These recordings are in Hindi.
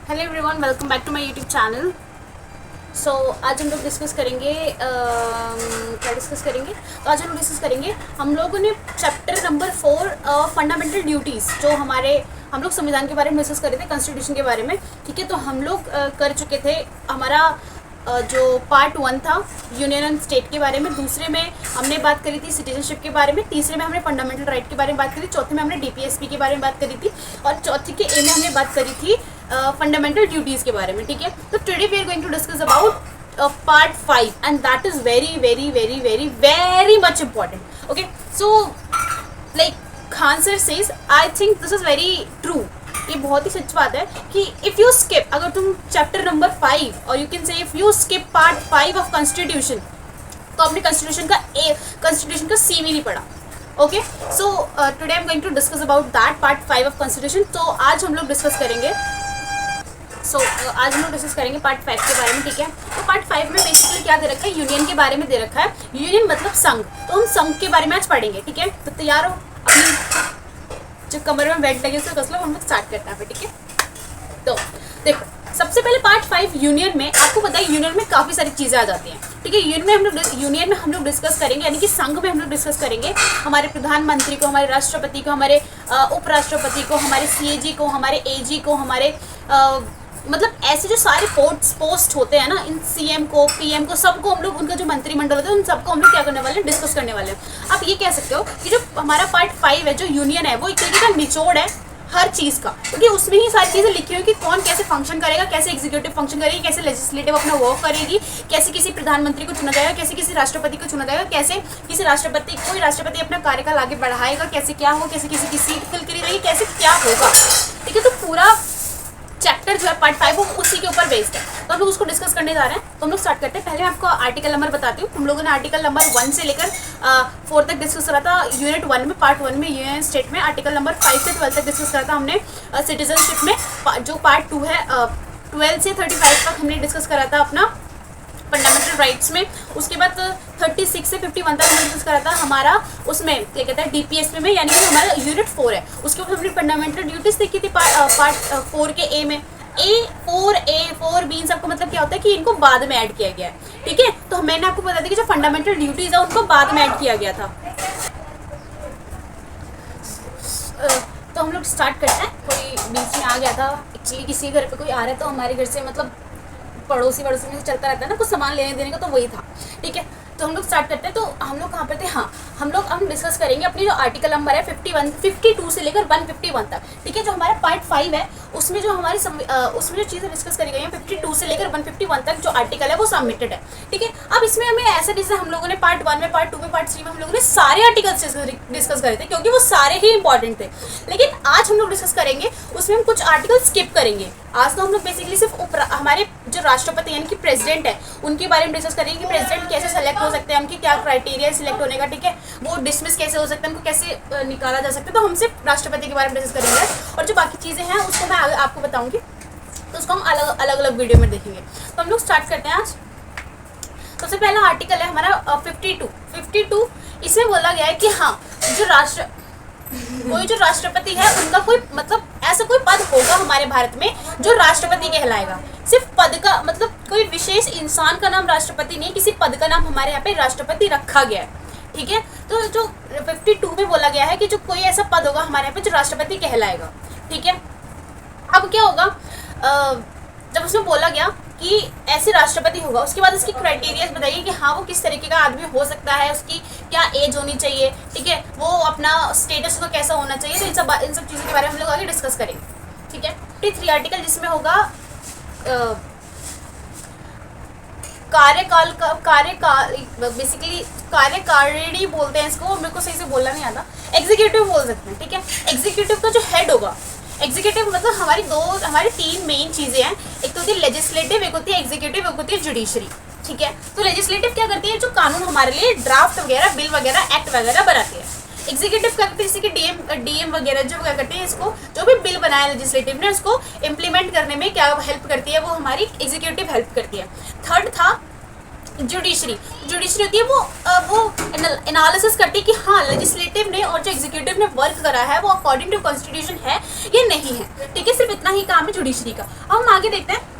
Hello everyone, welcome back to my YouTube channel. So आज हम लोग डिस्कस करेंगे क्या डिस्कस करेंगे तो आज हम लोग डिस्कस करेंगे हम लोगों ने चैप्टर नंबर 4 फंडामेंटल ड्यूटीज़ जो हम लोग संविधान के बारे में डिस्कस कर रहे थे, कॉन्स्टिट्यूशन के बारे में। ठीक है, तो हम लोग कर चुके थे हमारा जो पार्ट 1 था यूनियन एंड स्टेट के बारे में, दूसरे में हमने बात करी थी सिटीजनशिप के बारे में, तीसरे में हमने फंडामेंटल राइट के बारे में बात करी, चौथे में हमने डीपीएसपी के बारे में बात करी थी और चौथे के ए में हमने बात करी थी फंडामेंटल ड्यूटीज़ के बारे में। ठीक है, तो today we are going to discuss about part 5 and that is very very very very very much important. Okay, so like Khan sir says, I think this is very true. ये बहुत ही सच बात है कि इफ़ यू स्किप, अगर तुम चैप्टर नंबर 5 और you can say if you skip part 5 of constitution तो आपने कॉन्स्टिट्यूशन का सी भी नहीं पढ़ा। Okay, so today I am going to discuss about that part 5 of constitution. तो आज हम लोग डिस्कस करेंगे आज हम लोग डिस्कस करेंगे पार्ट 5 के बारे में। ठीक है, तो पार्ट 5 में बेसिकली क्या दे रखा है, यूनियन के बारे में दे रखा है। यूनियन मतलब संघ, तो हम संघ के बारे में आज पढ़ेंगे। ठीक है, तो तैयार हो, अपनी जो कमर में बेल्ट लगे उसको कस लो, हम लोग स्टार्ट करते हैं। ठीक है, तो देखो सबसे पहले पार्ट 5 यूनियन में आपको पता है यूनियन में काफ़ी सारी चीज़ें आ जाती हैं। ठीक है, यूनियन में हम लोग डिस्कस करेंगे, यानी कि संघ में हम लोग डिस्कस करेंगे हमारे प्रधानमंत्री को, हमारे राष्ट्रपति को, हमारे उपराष्ट्रपति को, हमारे सीएजी को, हमारे एजी को, हमारे मतलब ऐसे जो सारे पोस्ट होते हैं ना, इन सीएम को, पीएम को, सबको हम लोग, उनका जो मंत्रिमंडल होता है उन सबको हम लोग क्या करने वाले हैं, डिस्कस करने वाले हैं। आप ये कह सकते हो कि जो हमारा पार्ट 5 है, जो यूनियन है, वो एक तरीके का निचोड़ है हर चीज़ का, क्योंकि उसमें ही सारी चीज़ें लिखी हुई कि कौन कैसे फंक्शन करेगा, कैसे एग्जीक्यूटिव फंक्शन करेगी, कैसे लेजिस्लेटिव अपना वर्क करेगी, कैसे किसी प्रधानमंत्री को चुना जाएगा, कैसे किसी राष्ट्रपति को चुना जाएगा, कैसे कोई राष्ट्रपति अपना कार्यकाल आगे बढ़ाएगा, कैसे क्या होगा, कैसे किसी की सीट फिल करी रहेगी, कैसे क्या होगा। ठीक है, तो पूरा चैप्टर जो है पार्ट 5 वो उसी के ऊपर बेस्ड है, तो हम लोग उसको डिस्कस करने जा रहे हैं। तो हम लोग स्टार्ट करते हैं। पहले मैं आपको आर्टिकल नंबर बताती हूँ। हम लोगों ने आर्टिकल नंबर 1 से लेकर 4 तक डिस्कस करा था यूनिट 1 में, पार्ट 1 में यूनियन स्टेट में। आर्टिकल नंबर 5 से 12 तक डिस्कस करा था हमने सिटीजनशिप में। जो पार्ट 2 है 12 से 35 तक हमने डिस्कस करा था अपना फंडामेंटल राइट्स में। उसके बाद 36 से 51 तक हमने डिस्कस करा था हमारा उसमें क्या कहते हैं डीपीएसपी में, यानी कि हमारा यूनिट 4 है। उसके बाद हमने फंडामेंटल ड्यूटीज देखी थी पार्ट 4 के ए में। A4 B सबको मतलब क्या होता है कि इनको बाद में ऐड किया गया है। ठीक है, तो मैंने आपको बता दी कि जो फंडामेंटल ड्यूटीज है उनको बाद में ऐड किया गया था। तो हम लोग स्टार्ट करते हैं। कोई बीच में आ गया था, एक्चुअली किसी घर पे कोई आ रहा है, तो हमारे घर से मतलब पड़ोसी में से चलता रहता है ना कुछ सामान लेने देने का, तो वही था। ठीक है, तो हम लोग स्टार्ट करते हैं। तो हम लोग कहाँ पर थे, हाँ हम डिस्कस करेंगे अपनी जो आर्टिकल नंबर है 52 से लेकर 151 तक। ठीक है, जो हमारा पार्ट 5 है उसमें जो हमारी उसमें जो चीज़ें डिस्कस करी गई हैं 52 से लेकर 151 तक जो आर्टिकल है वो सबमिटेड है। ठीक है, अब इसमें हमें ऐसा जैसे हम लोगों ने पार्ट 1 में, पार्ट 2 में, पार्ट 3 में हम लोगों ने सारे आर्टिकल्स डिस्कस करे थे, क्योंकि वो सारे ही इंपॉर्टेंट थे। लेकिन आज हम लोग डिस्कस करेंगे उसमें हम कुछ आर्टिकल स्किप करेंगे। आज तो हम लोग बेसिकली सिर्फ हमारे जो राष्ट्रपति यानी कि प्रेसिडेंट है उनके बारे में डिस्कस करेंगे कि प्रेसिडेंट कैसे सेलेक्ट हो सकते हैं, उनकी क्या क्राइटेरिया है सिलेक्ट होने का। ठीक है, वो डिसमिस कैसे हो सकता है, उनको कैसे निकाला जा सकता है। तो हम सिर्फ राष्ट्रपति के बारे में डिस्कस करेंगे और जो बाकी चीज़ें हैं उसको मैं आपको बताऊंगी, तो उसको हम अलग अलग वीडियो में देखेंगे। तो हम लोग स्टार्ट करते हैं आज। सबसे पहला आर्टिकल है हमारा 52। इसमें बोला गया है कि हाँ जो राष्ट्रपति है उनका कोई मतलब ऐसा कोई पद होगा हमारे भारत में जो राष्ट्रपति कहलाएगा। सिर्फ पद का मतलब कोई विशेष इंसान का नाम राष्ट्रपति नहीं, किसी पद का नाम हमारे यहाँ पे राष्ट्रपति रखा गया है। ठीक है, तो जो 52 में बोला गया है कि जो कोई ऐसा पद होगा हमारे यहाँ पे जो राष्ट्रपति कहलाएगा। ठीक है, अब क्या होगा, जब उसमें बोला गया कि ऐसे राष्ट्रपति होगा, उसके बाद उसकी क्राइटेरिया बताइए कि हाँ वो किस तरीके का आदमी हो सकता है, उसकी क्या एज होनी चाहिए। ठीक है, वो अपना स्टेटस का कैसा होना चाहिए। तो इन सब चीज़ों के बारे में हम लोग आगे डिस्कस करेंगे। ठीक है, 53 आर्टिकल जिसमें होगा बेसिकली कार्यकारिणी बोलते हैं इसको, मेरे को सही से बोलना नहीं आता, एग्जीक्यूटिव बोल सकते हैं। ठीक है, एग्जीक्यूटिव का जो हेड होगा, एग्जीक्यूटिव मतलब हमारी 3 मेन चीज़ें हैं। एक तो होती है लेजिस्लेटिव, एक होती है एग्जीक्यूटिव, एक होती है जुडिशरी। ठीक है, तो लेजिस्लेटिव क्या करती है, जो कानून हमारे लिए ड्राफ्ट वगैरह, बिल वगैरह, एक्ट वगैरह बनाती है। एग्जीक्यूटिव क्या करती है, जैसे कि डीएम वगैरह जो क्या करती है, इसको जो भी बिल बनाया लेजिस्लेटिव ने उसको इम्प्लीमेंट करने में क्या हेल्प करती है, वो हमारी एग्जीक्यूटिव हेल्प करती है। थर्ड था जुडिशरी होती है वो एनालिसिस करती है कि हाँ लेजिस्लेटिव ने और जो एग्जीक्यूटिव ने वर्क करा है वो अकॉर्डिंग टू कॉन्स्टिट्यूशन है या नहीं है। ठीक है, सिर्फ इतना ही काम है जुडिशरी का। अब हम आगे देखते हैं।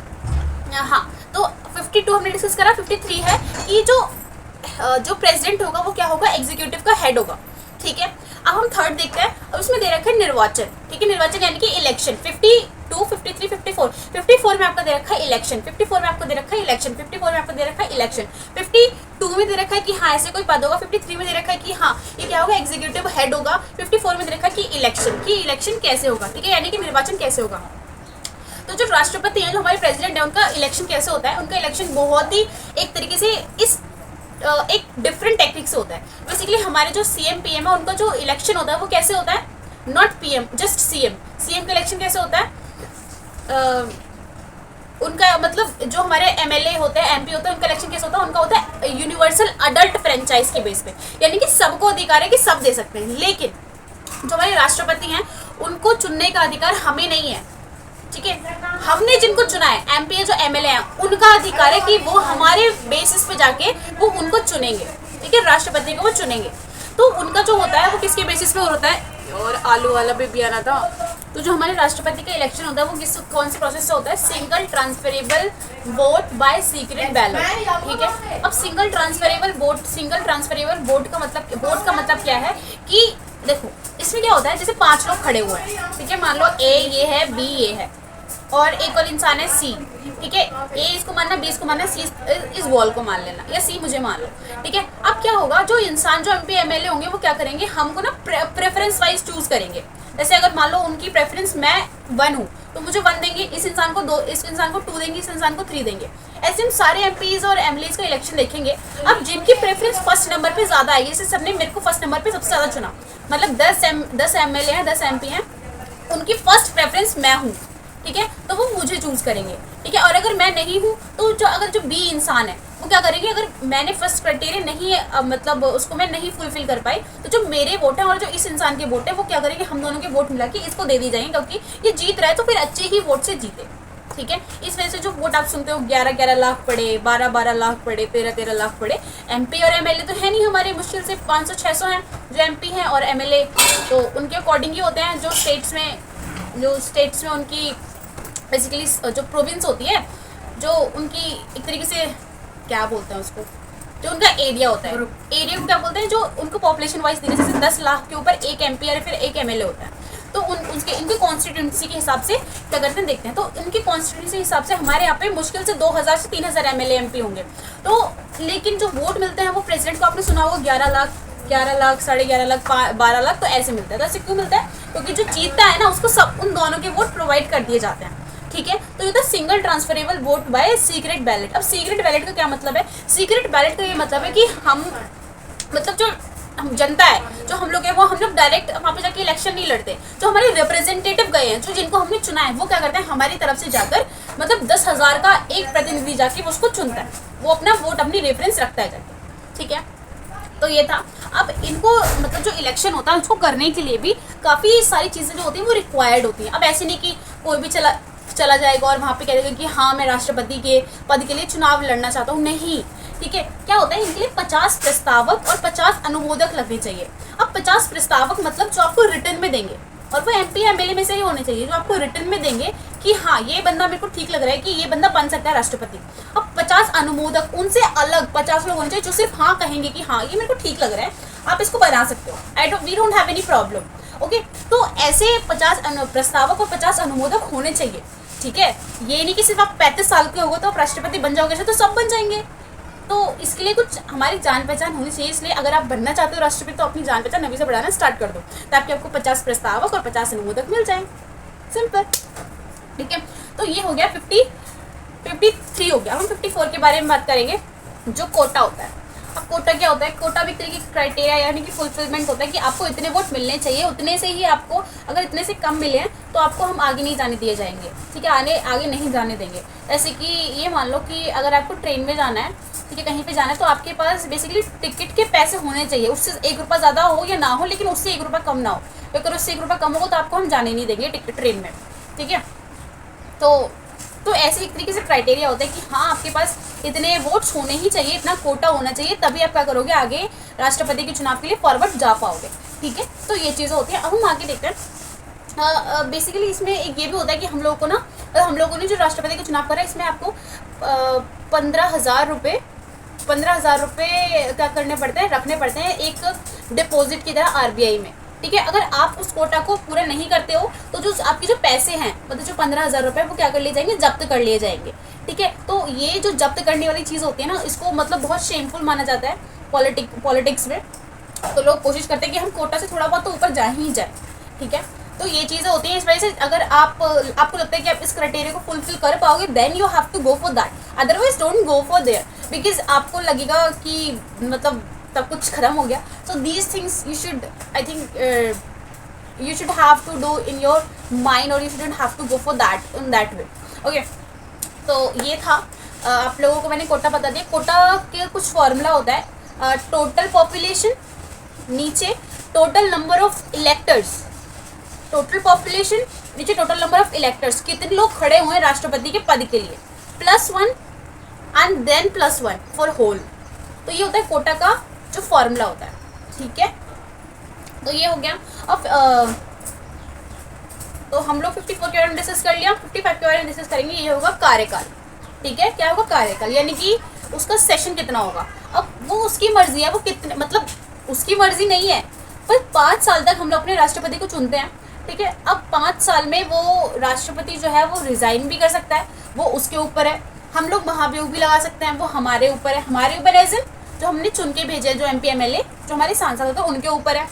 हाँ, तो 52 हमने डिस्कस करा। 53 है कि जो प्रेसिडेंट होगा वो क्या होगा, एग्जीक्यूटिव का हेड होगा। ठीक है, अब हम थर्ड देखते हैं। अब उसमें दे रखा है निर्वाचन। ठीक है, निर्वाचन यानी कि इलेक्शन। 52, 53, 54। 54 में आपका दे रखा है इलेक्शन, 54 में आपको दे रखा है इलेक्शन, 54 में आपको दे रखा है इलेक्शन, 52 में दे रखा है कि हाँ ऐसे कोई पद होगा, 53 में दे रखा है कि हाँ ये क्या होगा, एग्जीक्यूटिव हेड होगा, 54 में दे रखा है कि इलेक्शन कैसे होगा। ठीक है, यानी कि निर्वाचन कैसे होगा। तो जो राष्ट्रपति हैं, जो हमारे प्रेसिडेंट है, उनका इलेक्शन कैसे होता है। उनका इलेक्शन बहुत ही एक तरीके से एक डिफरेंट टेक्निक से होता है। बेसिकली हमारे जो सीएम पीएम है उनका जो इलेक्शन होता है वो कैसे होता है, नॉट पीएम, जस्ट सीएम का इलेक्शन कैसे होता है, उनका मतलब जो हमारे एमएलए होते हैं, एमपी होते हैं, उनका इलेक्शन कैसे होता है, उनका होता है यूनिवर्सल अडल्ट फ्रेंचाइज के बेस पे, यानी कि सबको अधिकार है कि सब दे सकते हैं। लेकिन जो हमारे राष्ट्रपति हैं उनको चुनने का अधिकार हमें नहीं है। ठीक है, हमने जिनको चुना है, एमपी जो एमएलए हैं, उनका अधिकार है कि वो हमारे बेसिस पे जाके वो उनको चुनेंगे। ठीक है, राष्ट्रपति को वो चुनेंगे। तो उनका जो होता है वो किसके बेसिस पे होता है, और आलू वाला भी आना था। तो जो हमारे राष्ट्रपति का इलेक्शन होता है वो कौन से प्रोसेस से होता है, single transferable vote by secret ballot. ठीक है, अब सिंगल ट्रांसफरेबल वोट का मतलब क्या है कि देखो इसमें क्या होता है, जैसे 5 लोग खड़े हुए हैं। ठीक है, मान लो ए ये है, बी ये है, और एक और इंसान है सी। ठीक है, ए इसको मानना, बी इसको मानना, सी इस वॉल को मान लेना, या सी मुझे मान लो। ठीक है, अब क्या होगा, जो इंसान जो एमपी एमएलए होंगे वो क्या करेंगे, हमको ना प्रेफरेंस वाइज चूज करेंगे। जैसे अगर मान लो उनकी प्रेफरेंस मैं 1 हूँ तो मुझे 1 देंगे, इस इंसान को 2, इस इंसान को 2 देंगे, इस इंसान को 3 देंगे। ऐसे हम सारे एमपीज और एमएलएज का इलेक्शन देखेंगे। अब जिनकी प्रेफरेंस फर्स्ट नंबर पे ज्यादा आई, जैसे सबने मेरे को फर्स्ट नंबर पे सबसे ज्यादा चुना, मतलब 10 एमएलए हैं, 10 एमपी हैं, उनकी फर्स्ट प्रेफरेंस मैं हूँ। ठीक है, तो वो मुझे चूज करेंगे। ठीक है, और अगर मैं नहीं हूँ तो अगर जो बी इंसान है वो क्या करेंगे, अगर मैंने फर्स्ट क्राइटेरिया नहीं है, मतलब उसको मैं नहीं फुलफिल कर पाई, तो जो मेरे वोट है और जो इस इंसान के वोट है वो क्या करेंगे, हम दोनों के वोट मिला के इसको दे दी जाएंगे, क्योंकि ये जीत रहा है तो फिर अच्छे ही वोट से जीते। ठीक है, इस वजह से जो वोट आप सुनते हो 11-11 लाख पड़े, 12-12 लाख पड़े, 13-13 लाख पड़े। एमपी और एमएलए तो है नहीं हमारे, मुश्किल से 500-600 हैं जो एमपी हैं, और एमएलए तो उनके अकॉर्डिंग ही होते हैं। जो स्टेट्स में उनकी बेसिकली जो प्रोविंस होती है, जो उनकी एक तरीके से क्या बोलते हैं उसको, जो उनका एरिया होता है, एरिया को क्या बोलते हैं, जो उनको पॉपुलेशन वाइज देने, जैसे 10 लाख के ऊपर एक एमपी या फिर एक एमएलए होता है, तो इनके कॉन्स्टिट्यूंसी के हिसाब से क्या करते हैं देखते हैं। तो इनके कॉन्स्टिट्यूंसी के हिसाब से हमारे यहाँ पे मुश्किल से 2000 से 3000 एमएलए एमपी होंगे। तो लेकिन जो वोट मिलते हैं वो प्रेसिडेंट को आपने सुना होगा 11 लाख, 11.5 लाख, 12 लाख, तो ऐसे मिलता है। तो ऐसे क्यों मिलता है, क्योंकि जो जीतता है ना उसको सब उन दोनों के वोट प्रोवाइड कर दिए जाते हैं। ठीक है, तो ये था single transferable vote by secret ballot. अब सीक्रेट बैलेट का क्या मतलब है, सीक्रेट बैलेट का ये मतलब है कि हम मतलब जो हम जनता है, जो हम लोग है, वो हम लोग डायरेक्ट वहाँ पे जाके इलेक्शन नहीं लड़ते। जो हमारे रिप्रेजेंटेटिव गए हैं, जो जिनको हमने चुना है, वो क्या करते हैं, हमारी तरफ से जाकर मतलब 10,000 का एक प्रतिनिधि जाके उसको चुनता है, वो अपना वोट अपनी रेफरेंस रखता है जाके। ठीक है, तो ये था। अब इनको मतलब जो इलेक्शन होता है उसको करने के लिए भी काफ़ी सारी चीज़ें जो होती हैं वो रिक्वायर्ड होती हैं। अब ऐसे नहीं कि कोई भी चला जाएगा और वहाँ पे कह देगा कि हाँ मैं राष्ट्रपति के पद के लिए चुनाव लड़ना चाहता हूँ, नहीं। ठीक है, क्या होता है, इनके लिए 50 प्रस्तावक और 50 अनुमोदक लगने चाहिए। अब 50 प्रस्तावक मतलब जो आपको रिटर्न में देंगे, और वो एमपी एमएलए में से ही होने चाहिए, जो आपको रिटर्न में देंगे कि हाँ ये बंदा मेरे को ठीक लग रहा है कि ये बंदा बन सकता है राष्ट्रपति। अब 50 अनुमोदक, उनसे अलग 50 लोग होने चाहिए जो सिर्फ हाँ कहेंगे कि हाँ ये मेरे को ठीक लग रहा है, आप इसको बना सकते हो, we don't have any problem. Okay, तो ऐसे 50 प्रस्तावक और 50 अनुमोदक होने चाहिए। ठीक है, ये नहीं कि सिर्फ आप 35 साल के हो तो आप राष्ट्रपति बन जाओगे, तो सब बन जाएंगे। तो इसके लिए कुछ हमारी जान पहचान होनी चाहिए। इसलिए अगर आप बनना चाहते हो राष्ट्रपति तो अपनी जान पहचान अभी से बढ़ाना स्टार्ट कर दो, ताकि आपको 50 प्रस्तावक और 50 अनुमोदक मिल जाए। सिंपल। ठीक है, तो ये हो गया 53 हो गया। हम 54 के बारे में बात करेंगे, जो कोटा होता है। अब कोटा क्या होता है, कोटा भी एक तरीके का क्राइटेरिया यानी कि फुलफिलमेंट होता है कि आपको इतने वोट मिलने चाहिए, उतने से ही आपको, अगर इतने से कम मिले हैं तो आपको हम आगे नहीं जाने दिए जाएंगे। ठीक है, आगे नहीं जाने देंगे। जैसे कि ये मान लो कि अगर आपको ट्रेन में जाना है, ठीक है, कहीं पे जाना है, तो आपके पास बेसिकली टिकट के पैसे होने चाहिए, उससे 1 रुपया ज़्यादा हो या ना हो, लेकिन उससे 1 रुपया कम ना हो। अगर उससे 1 रुपया कम होगा तो आपको हम जाने नहीं देंगे ट्रेन में। ठीक है, तो तो ऐसे एक तरीके से क्राइटेरिया होता है कि हाँ आपके पास इतने वोट्स होने ही चाहिए, इतना कोटा होना चाहिए, तभी आप क्या करोगे आगे राष्ट्रपति के चुनाव के लिए फॉरवर्ड जा पाओगे। ठीक है, तो ये चीज़ें होती हैं। अब हम आगे देखते हैं। बेसिकली इसमें एक ये भी होता है कि हम लोगों को ना, हम लोगों ने जो राष्ट्रपति का चुनाव करा इसमें आपको 15,000 रुपये क्या करने पड़ते हैं, रखने पड़ते हैं एक डिपॉजिट की तरह आरबीआई में। ठीक है, अगर आप उस कोटा को पूरा नहीं करते हो तो जो आपके जो पैसे हैं, मतलब जो 15,000 रुपये वो क्या कर लिए जाएंगे, जब्त कर लिए जाएंगे। ठीक है, तो ये जो जब्त करने वाली चीज़ होती है ना, इसको मतलब बहुत शेमफुल माना जाता है पॉलिटिक्स में। तो लोग कोशिश करते हैं कि हम कोटा से थोड़ा बहुत तो ऊपर जा ही जाए। ठीक है, तो ये चीज़ें होती हैं। इस वजह से अगर आपको लगता है कि आप इस क्राइटेरिया को फुलफिल कर पाओगे, then you have to go for that, otherwise don't go for there, because आपको लगेगा कि मतलब तब कुछ खत्म हो गया। So these things you should, I think you should have to do in your mind, और you shouldn't have to go for that in that way. Okay, तो ये था। आप लोगों को मैंने कोटा बता दिया। कोटा के कुछ फॉर्मूला होता है, टोटल पॉपुलेशन, नीचे total number of electors, total population नीचे टोटल नंबर ऑफ इलेक्टर्स, कितने लोग खड़े हुए हैं राष्ट्रपति के पद के लिए, +1 एंड देन +1 फॉर होल। तो ये होता है कोटा का जो फॉर्मूला होता है। ठीक है, तो ये हो गया। अब तो हम लोग 54 के बारे में डिस्कस कर लिया, 55 के बारे में डिस्कस करेंगे। ये होगा कार्यकाल। ठीक है, क्या होगा, कार्यकाल, यानी कि उसका सेशन कितना होगा। अब वो उसकी मर्जी है, वो कितने, मतलब उसकी मर्जी नहीं है, पर 5 साल तक हम लोग अपने राष्ट्रपति को चुनते हैं। ठीक है, अब 5 साल में वो राष्ट्रपति जो है वो रिज़ाइन भी कर सकता है, वो उसके ऊपर है। हम लोग महाभियोग भी लगा सकते हैं, वो हमारे ऊपर है। हमारे ऊपर एज इन जो हमने चुन के भेजे, जो MP MLA जो हमारे सांसद होते हैं उनके ऊपर है।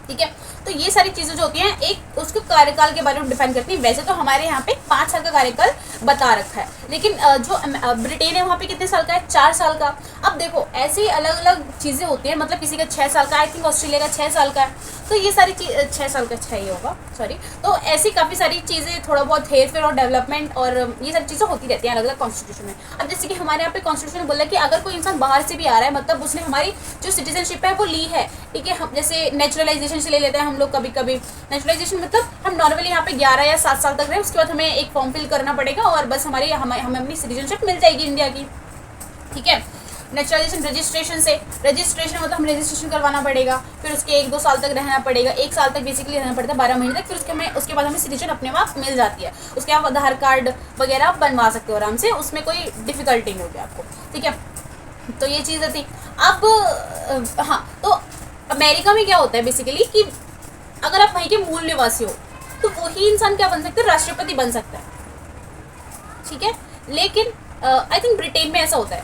ठीक है, तो ये सारी चीज़ें जो होती हैं एक उसके कार्यकाल के बारे में डिफाइन करती हैं। वैसे तो हमारे यहाँ पे 5 साल का कार्यकाल बता रखा है, लेकिन जो ब्रिटेन है वहाँ पे कितने साल का है, 4 साल का। अब देखो ऐसे ही अलग अलग चीज़ें होती हैं, मतलब किसी का 6 साल का, आई थिंक ऑस्ट्रेलिया का 6 साल का है। तो ये सारी चीज़ 6 साल का 6 ही होगा, सॉरी। तो ऐसी काफ़ी सारी चीज़ें, थोड़ा बहुत हेर फेर और डेवलपमेंट और ये सारी चीज़ें होती रहती हैं अलग अलग कॉन्स्टिट्यूशन में। अब जैसे कि हमारे यहाँ पे कॉन्स्टिट्यूशन में बोला है कि अगर कोई इंसान बाहर से भी आ रहा है, मतलब उसने हमारी जो सिटीजनशिप है वो ली है। ठीक है, हम जैसे नेचुरलाइजेशन से ले लेते हैं हम लोग कभी कभी। नेचुरलाइजेशन मतलब हम नॉर्मली यहाँ पे 11 या 7 साल तक रहे, उसके बाद हमें एक फॉर्म फिल करना पड़ेगा और बस हमें अपनी सिटीजनशिप मिल जाएगी इंडिया की। ठीक है, नेचुरलाइजेशन रजिस्ट्रेशन मतलब हम रजिस्ट्रेशन करवाना पड़ेगा, फिर उसके 1-2 साल तक रहना पड़ेगा, 1 साल तक बेसिकली रहना पड़ता है, 12 महीने तक। फिर उसके बाद हमें सिटीजन अपने आप मिल जाती है। उसके आप आधार कार्ड वगैरह आप बनवा सकते हो आराम से, उसमें कोई डिफिकल्टी नहीं होगी आपको। ठीक है, तो ये चीज़ थी। अब हाँ, तो अमेरिका में क्या होता है बेसिकली कि अगर आप वहीं के मूल निवासी हो तो वही इंसान क्या बन सकता है, राष्ट्रपति बन सकता है। ठीक है, लेकिन आई थिंक ब्रिटेन में ऐसा होता है।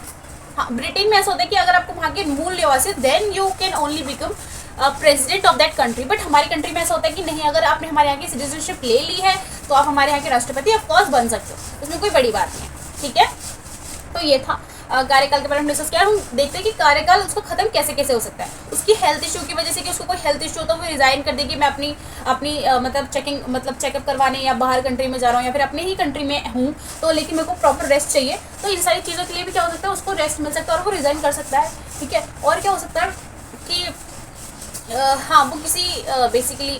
हाँ, ब्रिटेन में ऐसा होता है कि अगर आपको वहाँ के मूल निवासी, then you can only become president of that country. But हमारी कंट्री में ऐसा होता है कि नहीं, अगर आपने हमारे यहाँ की सिटीजनशिप ले ली है तो आप हमारे यहाँ के राष्ट्रपति ऑफकोर्स बन सकते हो, उसमें कोई बड़ी बात नहीं है। ठीक है, तो ये था कार्यकाल के बारे में डिस्कस किया। हम देखते हैं कि कार्यकाल उसको खत्म कैसे कैसे हो सकता है। उसकी हेल्थ इशू की वजह से, कि उसको कोई हेल्थ इशू तो वो रिजाइन कर देगी, मैं अपनी मतलब चेकअप करवाने या बाहर कंट्री में जा रहा हूँ या फिर अपने ही कंट्री में हूँ, तो लेकिन मेरे को प्रॉपर रेस्ट चाहिए, तो इन सारी चीज़ों के लिए भी क्या हो सकता है, उसको रेस्ट मिल सकता है और वो रिजाइन कर सकता है। ठीक है, और क्या हो सकता है कि हाँ, वो किसी बेसिकली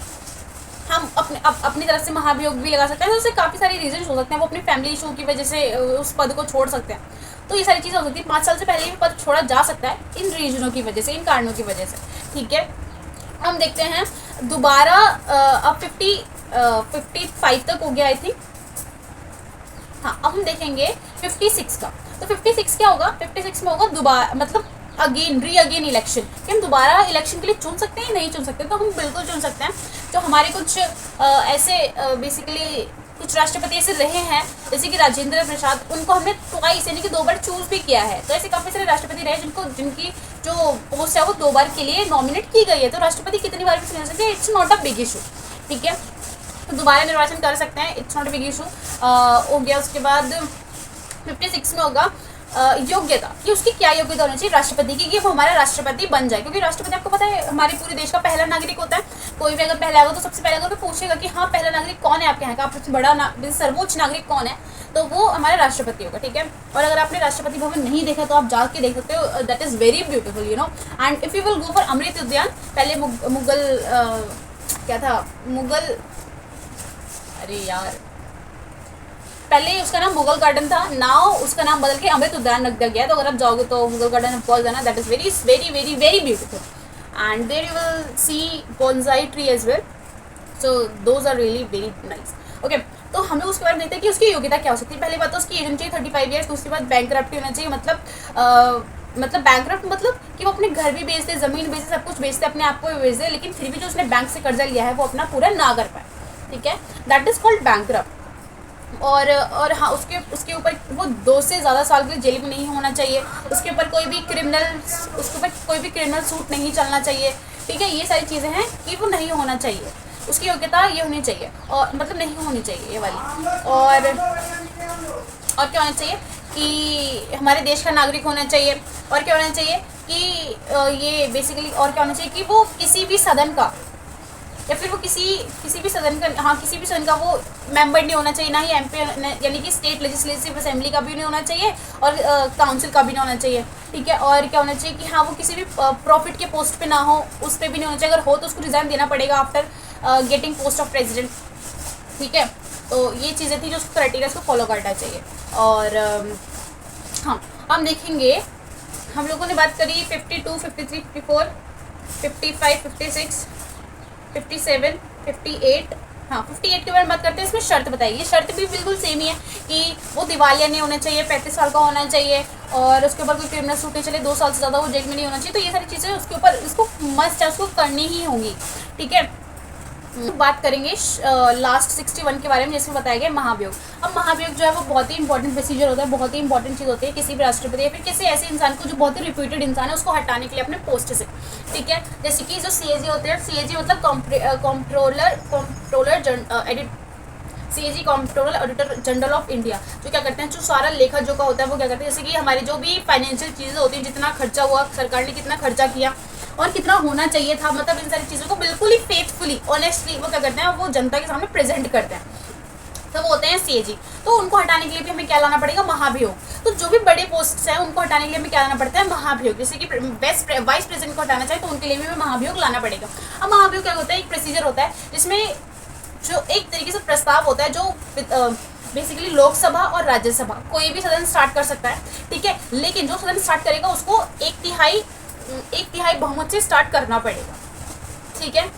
हम अपनी तरफ से महाभियोग भी लगा सकते हैं। तो उससे काफ़ी सारे रीजन हो सकते हैं, वो अपनी फैमिली इशू की वजह से उस पद को छोड़ सकते हैं। तो ये सारी चीज़ें हो सकती है। 5 साल से पहले भी पद छोड़ा जा सकता है इन रीजनों की वजह से, इन कारणों की वजह से। ठीक है, हम देखते हैं दोबारा अब 55 तक हो गया आई थिंक। हाँ, अब हम देखेंगे 56 का। तो 56 क्या होगा, 56 में होगा दोबारा, मतलब अगेन इलेक्शन, कि हम दोबारा इलेक्शन के लिए चुन सकते हैं, नहीं चुन सकते। तो हम बिल्कुल चुन सकते हैं। तो हमारे कुछ ऐसे बेसिकली कुछ राष्ट्रपति ऐसे रहे हैं, जैसे कि राजेंद्र प्रसाद, उनको हमने ट्वाइस यानी कि 2 बार चूज भी किया है। तो ऐसे काफ़ी सारे राष्ट्रपति रहे जिनकी जो पोस्ट है वो 2 बार के लिए नॉमिनेट की गई है। तो राष्ट्रपति कितनी बार भी चुन सकते हैं, it's not a big issue. ठीक है, तो दोबारा निर्वाचन कर सकते हैं, it's not a big issue. हो गया, उसके बाद 56 में होगा योग्यता, कि उसकी क्या योग्यता होनी चाहिए राष्ट्रपति की, कि वो हमारा राष्ट्रपति बन जाए। क्योंकि राष्ट्रपति आपको पता है हमारे पूरे देश का पहला नागरिक होता है। कोई भी अगर पहला आएगा तो सबसे पहले अगर पूछेगा कि हाँ पहला नागरिक कौन है आपके यहाँ का, आप सबसे बड़ा सर्वोच्च नागरिक कौन है, तो वो हमारा राष्ट्रपति होगा। ठीक है, और अगर आपने राष्ट्रपति भवन नहीं देखा तो आप जाके देख सकते हो, that is very beautiful, you know. And if you will go for Amrit Udyan, पहले मुगल क्या था, मुगल, अरे यार पहले उसका नाम मुगल गार्डन था, नाउ उसका नाम बदल के अमृत उद्यान रख दिया गया। तो अगर आप जाओगे तो मुगल गार्डन ऑफ कोर्स जाना, that is very very very very beautiful and there you will see bonsai tree as well, so those are really very nice. Okay, तो हम लोग उसके बारे में देखते हैं कि उसकी योग्यता क्या हो सकती है। पहली बात तो उसकी एज होनी चाहिए 35 ईयर्स। दूसरी बात बैंकरप्टी होना चाहिए, मतलब बैंकरप्ट मतलब कि वो अपने घर भी बेच दे, ज़मीन बेच दे, सब कुछ बेच दे, अपने आप को भी बेच दे, लेकिन फिर भी जो उसने बैंक से कर्जा लिया है वो अपना पूरा ना कर पाए, ठीक है, दैट इज़ कॉल्ड बैंकरप्ट। और हाँ, उसके ऊपर वो 2 से ज़्यादा साल के लिए जेल में नहीं होना चाहिए, उसके ऊपर कोई भी क्रिमिनल सूट नहीं चलना चाहिए, ठीक है। ये सारी चीज़ें हैं कि वो नहीं होना चाहिए, उसकी योग्यता ये होनी चाहिए, और मतलब नहीं होनी चाहिए ये वाली। और क्या होना चाहिए कि हमारे देश का नागरिक होना चाहिए, और क्या होना चाहिए कि ये बेसिकली, और क्या होना चाहिए कि वो किसी भी सदन का, या फिर वो किसी भी सदन का, हाँ किसी भी सदन का वो मेंबर नहीं होना चाहिए, ना ही एमपी यानी कि स्टेट लेजिस्लेटिव असेंबली का भी नहीं होना चाहिए, और काउंसिल का भी नहीं होना चाहिए, ठीक है। और क्या होना चाहिए कि हाँ वो किसी भी प्रॉफिट के पोस्ट पे ना हो, उस पर भी नहीं होना चाहिए, अगर हो तो उसको रिज़ाइन देना पड़ेगा after getting post of president, ठीक है। तो ये चीज़ें थी जो उसको क्राइटेरिया को फॉलो करना चाहिए। और हाँ, हम देखेंगे, हम लोगों ने बात करी 52, 53, 54, 55, 56, 57, 58, हाँ 58 के बारे में बात करते हैं। इसमें शर्त बताइए, शर्त भी बिल्कुल सेम ही है कि वो दिवालिया नहीं होना चाहिए, 35 साल का होना चाहिए, और उसके ऊपर कोई क्रिमिनल सूट नहीं चले, 2 साल से ज़्यादा वो जेल में नहीं होना चाहिए। तो ये सारी चीज़ें उसके ऊपर, इसको मस्ट है, उसको करनी ही होंगी, ठीक है। बात करेंगे लास्ट 61 के बारे में, जिसमें बताया गया महाभियोग। अब महाभियोग जो है वो बहुत ही इंपॉर्टेंट प्रोसीजर होता है, बहुत ही इंपॉर्टेंट चीज़ होती है किसी भी राष्ट्रपति या फिर किसी ऐसे इंसान को जो बहुत ही रिप्यूटेड इंसान है उसको हटाने के लिए अपने पोस्ट से, ठीक है। जैसे कि जो CAG होते हैं, CAG मतलब controller auditor general of India, जो क्या करते हैं, जो सारा लेखा जोखा होता है वो क्या करते हैं, जैसे कि हमारी जो भी फाइनेंशियल चीज़ें होती हैं, जितना खर्चा हुआ, सरकार ने कितना खर्चा किया और कितना होना चाहिए था, मतलब इन सारी चीज़ों को बिल्कुल ही फेथफुली ऑनेस्टली वो क्या करते हैं, वो जनता के सामने प्रेजेंट करते हैं, तो वो होते हैं CAG। तो उनको हटाने के लिए भी हमें क्या लाना पड़ेगा, महाभियोग। तो जो भी बड़े पोस्ट हैं उनको हटाने के लिए हमें क्या लाना पड़ता है, महाभियोग। जैसे कि वाइस प्रेसिडेंट को हटाना चाहिए तो उनके लिए भी हमें महाभियोग लाना पड़ेगा। अब महाभियोग क्या होता है, एक प्रोसीजर होता है जिसमें जो एक तरीके से प्रस्ताव होता है, जो बेसिकली लोकसभा और राज्यसभा कोई भी सदन स्टार्ट कर सकता है, ठीक है, लेकिन जो सदन स्टार्ट करेगा उसको एक तिहाई बहुमत से स्टार्ट करना पड़ेगा, ठीक है,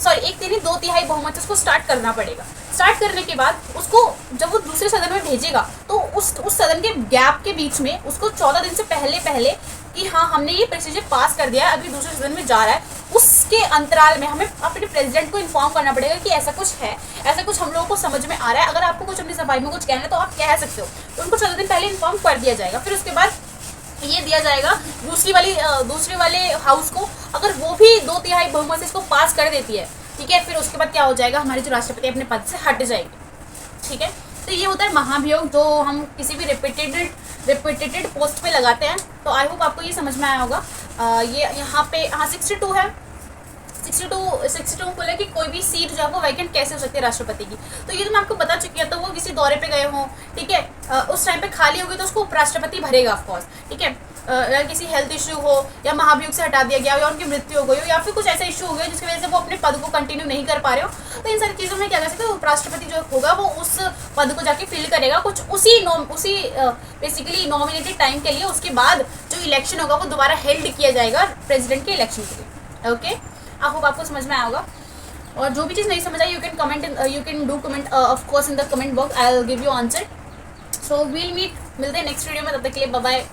सॉरी 2/3 बहुमत से उसको स्टार्ट करना पड़ेगा। स्टार्ट करने के बाद उसको जब वो दूसरे सदन में भेजेगा तो उस सदन के गैप के बीच में उसको 14 दिन से पहले कि हाँ हमने ये प्रोसीजर पास कर दिया है, अभी दूसरे सदन में जा रहा है, उसके अंतराल में हमें अपने प्रेसिडेंट को इन्फॉर्म करना पड़ेगा कि ऐसा कुछ है, ऐसा कुछ हम लोगों को समझ में आ रहा है। अगर आपको कुछ अपनी सफाई में कुछ कहना है तो आप कह सकते हो, तो उनको 14 दिन पहले इन्फॉर्म कर दिया जाएगा। फिर उसके बाद ये दिया जाएगा दूसरे वाले हाउस को, अगर वो भी 2/3 बहुमत से इसको पास कर देती है, ठीक है, फिर उसके बाद क्या हो जाएगा, हमारे जो राष्ट्रपति अपने पद से हट जाएंगे, ठीक है। तो ये होता है महाभियोग, जो हम किसी भी रिपीटेटेड पोस्ट पे लगाते हैं। तो आई होप आपको ये समझ में आया होगा। ये यहाँ पे 62 है, 62 बोले कि कोई भी सीट जो है वो वैकेंट कैसे हो सकती है राष्ट्रपति की। तो ये तो मैं आपको बता चुकी हूँ। तो वो किसी दौरे पे गए हों, ठीक है, उस टाइम पे खाली होगी तो उसको उपराष्ट्रपति भरेगा ऑफकोर्स, ठीक है। अगर किसी हेल्थ इशू हो या महाभियोग से हटा दिया गया हो या उनकी मृत्यु हो गई हो या फिर कुछ ऐसा इशू हो गया जिसकी वजह से वो अपने पद को कंटिन्यू नहीं कर पा रहे हो, तो इन सारी चीज़ों में क्या कर सकते हैं, उपराष्ट्रपति जो होगा वो उस पद को जाके फिल करेगा कुछ उसी बेसिकली नॉमिनेटेड टाइम के लिए। उसके बाद जो इलेक्शन होगा वो दोबारा हेल्ड किया जाएगा प्रेसिडेंट के इलेक्शन के लिए। ओके, आई होप आपको समझ में आया होगा। और जो भी चीज़ नहीं समझ आई, you can do comment of course in the comment box, I will give you answer. So we'll meet, मिलते हैं नेक्स्ट वीडियो में, तब तक के लिए बाय बाय।